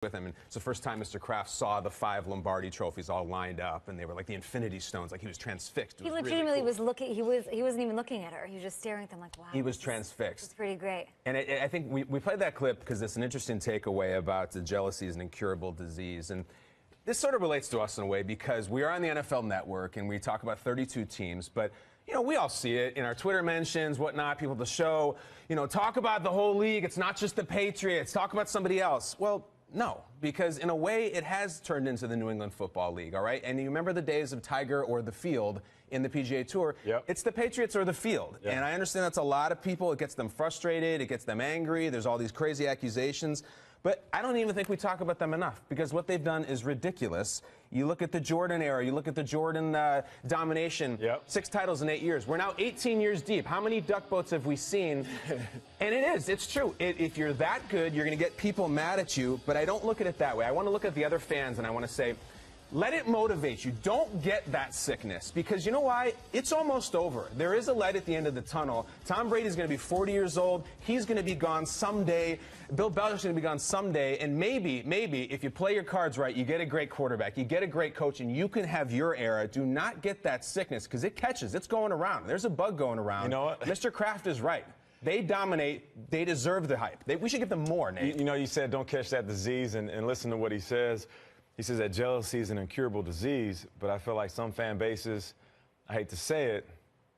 with him, and it's the first time Mr. Kraft saw the 5 Lombardi trophies all lined up, and they were like the Infinity Stones, like he was transfixed. He legitimately was looking. He wasn't even looking at her. He was just staring at them like, wow. He was transfixed. It's pretty great. And I think we played that clip because it's an interesting takeaway about the jealousy is an incurable disease, and this sort of relates to us in a way because we are on the NFL Network and we talk about 32 teams, but you know, we all see it in our Twitter mentions, whatnot, people at the show, you know, talk about the whole league. It's not just the Patriots. Talk about somebody else. Well, no, because in a way it has turned into the New England Football League, all right? And you remember the days of Tiger or the field in the PGA Tour. Yep. It's the Patriots or the field. Yep. And I understand that's a lot of people. It gets them frustrated. It gets them angry. There's all these crazy accusations. But I don't even think we talk about them enough because what they've done is ridiculous. You look at the Jordan era. You look at the Jordan domination. Yep. 6 titles in 8 years. We're now 18 years deep. How many duck boats have we seen? And it's true. If you're that good, you're going to get people mad at you. But I don't look at it that way. I want to look at the other fans and I want to say, let it motivate you. Don't get that sickness because you know why? It's almost over. There is a light at the end of the tunnel. Tom Brady's going to be 40 years old. He's going to be gone someday. Bill Belichick's going to be gone someday. And maybe, if you play your cards right, you get a great quarterback, you get a great coach, and you can have your era. Do not get that sickness because it catches. It's going around. There's a bug going around. You know what? Mr. Kraft is right. They dominate. They deserve the hype. We should give them more, Nate. You know, you said don't catch that disease, and listen to what he says. He says that jealousy is an incurable disease, but I feel like some fan bases, I hate to say it,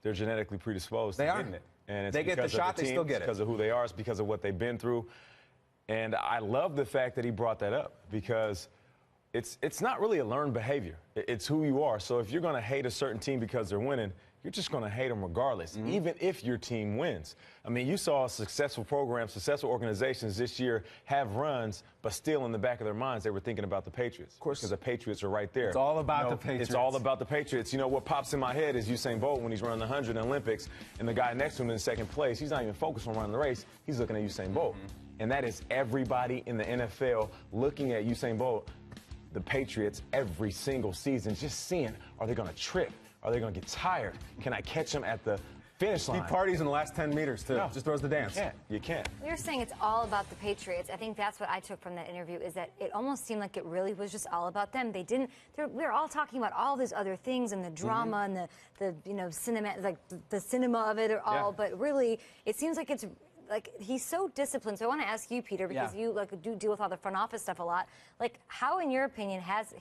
they're genetically predisposed to getting it. And it's they get the shot, they still get it. It's because of who they are. It's because of what they've been through. And I love the fact that he brought that up because it's not really a learned behavior. It's who you are. So if you're going to hate a certain team because they're winning, you're just going to hate them regardless, even if your team wins. I mean, you saw successful programs, successful organizations this year have runs, but still in the back of their minds, they were thinking about the Patriots. Of course. Because the Patriots are right there. It's all about the Patriots. It's all about the Patriots. You know, what pops in my head is Usain Bolt when he's running the 100 in the Olympics, and the guy next to him in second place, he's not even focused on running the race. He's looking at Usain Bolt. And that is everybody in the NFL looking at Usain Bolt, the Patriots, every single season, just seeing, are they going to trip? Are they going to get tired? Can I catch them at the finish line? He parties in the last 10 meters, too. No, just throws the dance. You can't. You're saying it's all about the Patriots. I think that's what I took from that interview is that it almost seemed like it really was just all about them. They didn't. We were all talking about all these other things and the drama and the you know cinema, like the cinema of it or all. But really, it seems like it's. Like, he's so disciplined. So I want to ask you, Peter, because you do deal with all the front office stuff a lot. Like, how, in your opinion, has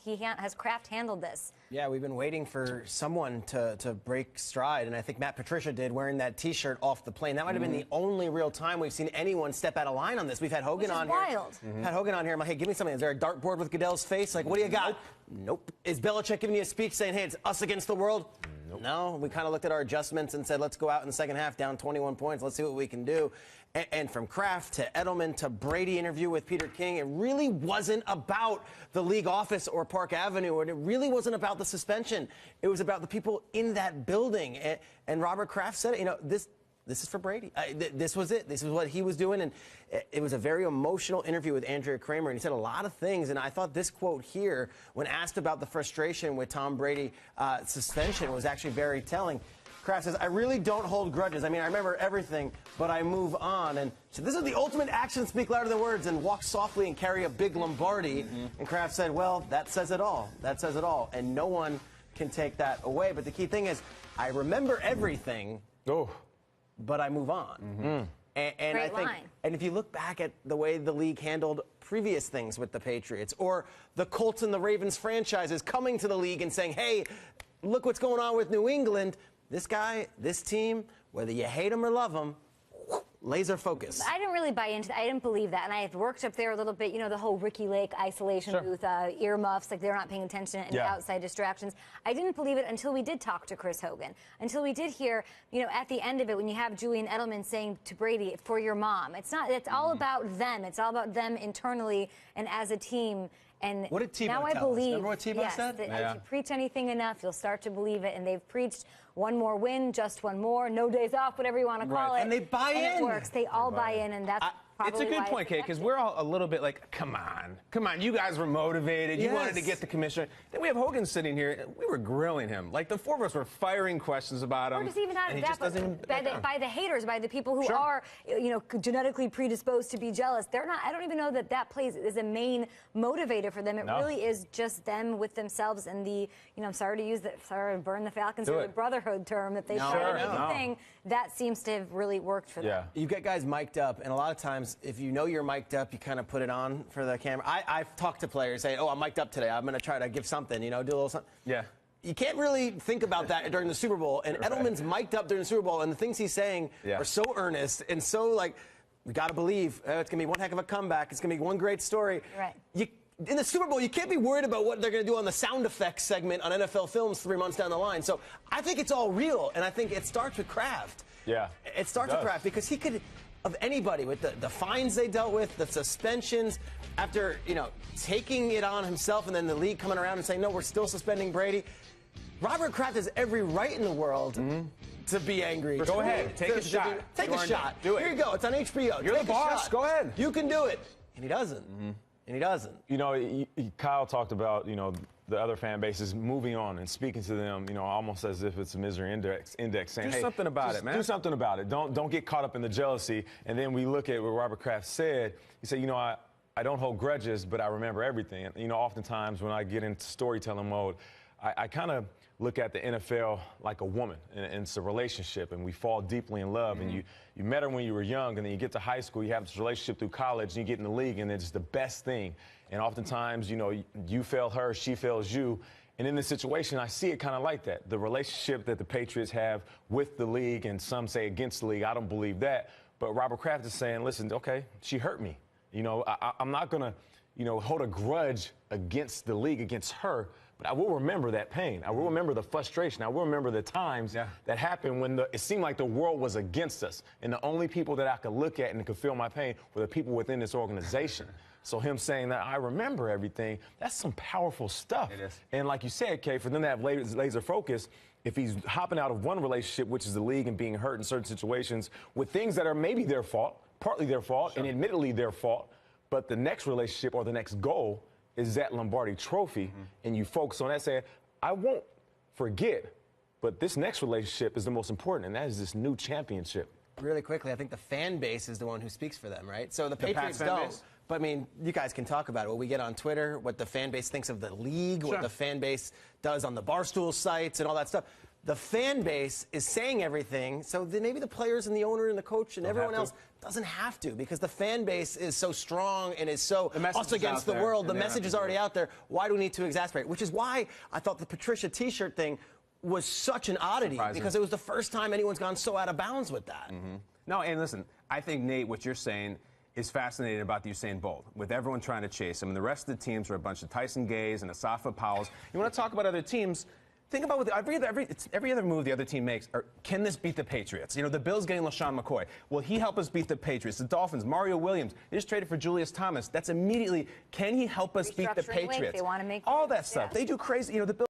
Kraft handled this? Yeah, we've been waiting for someone to break stride, and I think Matt Patricia did, wearing that T-shirt off the plane. That might have been the only real time we've seen anyone step out of line on this. We've had Hogan on wild. here. Had Hogan on here. I'm like, hey, give me something. Is there a dartboard with Goodell's face? Like, what do you got? Nope. Is Belichick giving you a speech saying, hey, it's us against the world? Nope. No. We kind of looked at our adjustments and said, let's go out in the second half, down 21 points. Let's see what we can do. And from Kraft to Edelman to Brady interview with Peter King, it really wasn't about the league office or Park Avenue, and it really wasn't about the suspension. It was about the people in that building. And Robert Kraft said it, you know, this is for Brady. This was it. This is what he was doing. And it was a very emotional interview with Andrea Kramer. And he said a lot of things. And I thought this quote here, when asked about the frustration with Tom Brady suspension, was actually very telling. Kraft says, I really don't hold grudges. I mean, I remember everything, but I move on. And so this is the ultimate actions speak louder than words, and walk softly and carry a big Lombardi. And Kraft said, well, that says it all. That says it all. And no one can take that away. But the key thing is, I remember everything. But I move on. And I think, and if you look back at the way the league handled previous things with the Patriots, or the Colts and the Ravens franchises coming to the league and saying, hey, look what's going on with New England. This guy, this team, whether you hate them or love them, laser focus. I didn't really buy into that. I didn't believe that. And I had worked up there a little bit, you know, the whole Ricky Lake isolation booth, earmuffs, like they're not paying attention and outside distractions. I didn't believe it until we did talk to Chris Hogan, until we did hear, you know, at the end of it, when you have Julian Edelman saying to Brady, for your mom. It's not, it's all about them. It's all about them internally and as a team. And what did Tebow now I tell us? believe, Remember what Tebow said? If you preach anything enough, you'll start to believe it. And they've preached one more win, just one more, no days off, whatever you want to call it. And they buy in. And it works. They all buy in, and that's probably It's a good why point, Kate, because we're all a little bit like, come on, you guys were motivated, you wanted to get the commissioner. Then we have Hogan sitting here, we were grilling him. Like, the four of us were firing questions about him. Or just even out and of he just that, doesn't by the haters, by the people who Sure. are, genetically predisposed to be jealous. They're not. I don't even know that plays is a main motivator for them. It really is just them with themselves and the, I'm sorry to burn the Falcons or the brotherhood term that they try to make a thing. That seems to have really worked for them. You get guys mic'd up, and a lot of times, if you know you're mic'd up, you kind of put it on for the camera. I've talked to players saying, "Oh, I'm mic'd up today. I'm going to try to give something, do a little something." Yeah. You can't really think about that during the Super Bowl. And Edelman's mic'd up during the Super Bowl, and the things he's saying are so earnest and so like, we got to believe it's going to be one heck of a comeback. It's going to be one great story. Right. In the Super Bowl, you can't be worried about what they're going to do on the sound effects segment on NFL Films 3 months down the line. So I think it's all real, and I think it starts with Kraft. Yeah. It starts with Kraft because he could, of anybody, with the fines they dealt with, the suspensions, after, taking it on himself and then the league coming around and saying, no, we're still suspending Brady. Robert Kraft has every right in the world to be angry. Go ahead. Take a shot. Take a shot. Do it. Here you go. It's on HBO. You're the boss. Go ahead. You can do it. And he doesn't. And he doesn't. Kyle talked about, the other fan bases moving on and speaking to them, almost as if it's a misery index saying, do hey, something about it, man. Do something about it. Don't get caught up in the jealousy. And then we look at what Robert Kraft said. He said, I don't hold grudges, but I remember everything. And, oftentimes when I get into storytelling mode, I kind of look at the NFL like a woman, and it's a relationship, and we fall deeply in love. And you met her when you were young, and then you get to high school, you have this relationship through college, and you get in the league, and it's the best thing. And oftentimes, you fail her, she fails you. And in this situation, I see it kind of like that. The relationship that the Patriots have with the league, and some say against the league, I don't believe that. But Robert Kraft is saying, listen, okay, she hurt me. I'm not going to, hold a grudge against the league, against her. But I will remember that pain. I will remember the frustration. I will remember the times that happened when it seemed like the world was against us. And the only people that I could look at and could feel my pain were the people within this organization. So him saying that I remember everything, that's some powerful stuff. It is. And like you said, Kay, for them to have laser focus, if he's hopping out of one relationship, which is the league, and being hurt in certain situations with things that are maybe their fault, partly their fault, and admittedly their fault, but the next relationship or the next goal is that Lombardi trophy, and you focus on that, saying, I won't forget, but this next relationship is the most important, and that is this new championship. Really quickly, I think the fan base is the one who speaks for them, right? So the Patriots don't. But, I mean, you guys can talk about it. What we get on Twitter, what the fan base thinks of the league, what the fan base does on the Barstool sites and all that stuff. The fan base is saying everything, so then maybe the players and the owner and the coach and everyone else doesn't have to, because the fan base is so strong and is so us against the world. The message is already out there. Why do we need to exasperate? Which is why I thought the Patricia T-shirt thing was such an oddity, because it was the first time anyone's gone so out of bounds with that. No, and listen, I think, Nate, what you're saying is fascinating about the Usain Bolt, with everyone trying to chase him. And the rest of the teams are a bunch of Tyson Gays and Asafa Powells. You want to talk about other teams? Think about what every other move the other team makes. Can this beat the Patriots? The Bills getting LaShawn McCoy. Will he help us beat the Patriots? The Dolphins, Mario Williams. They just traded for Julius Thomas. That's immediately, can he help us beat the Patriots? They want to make all that stuff. They do crazy. The Bills.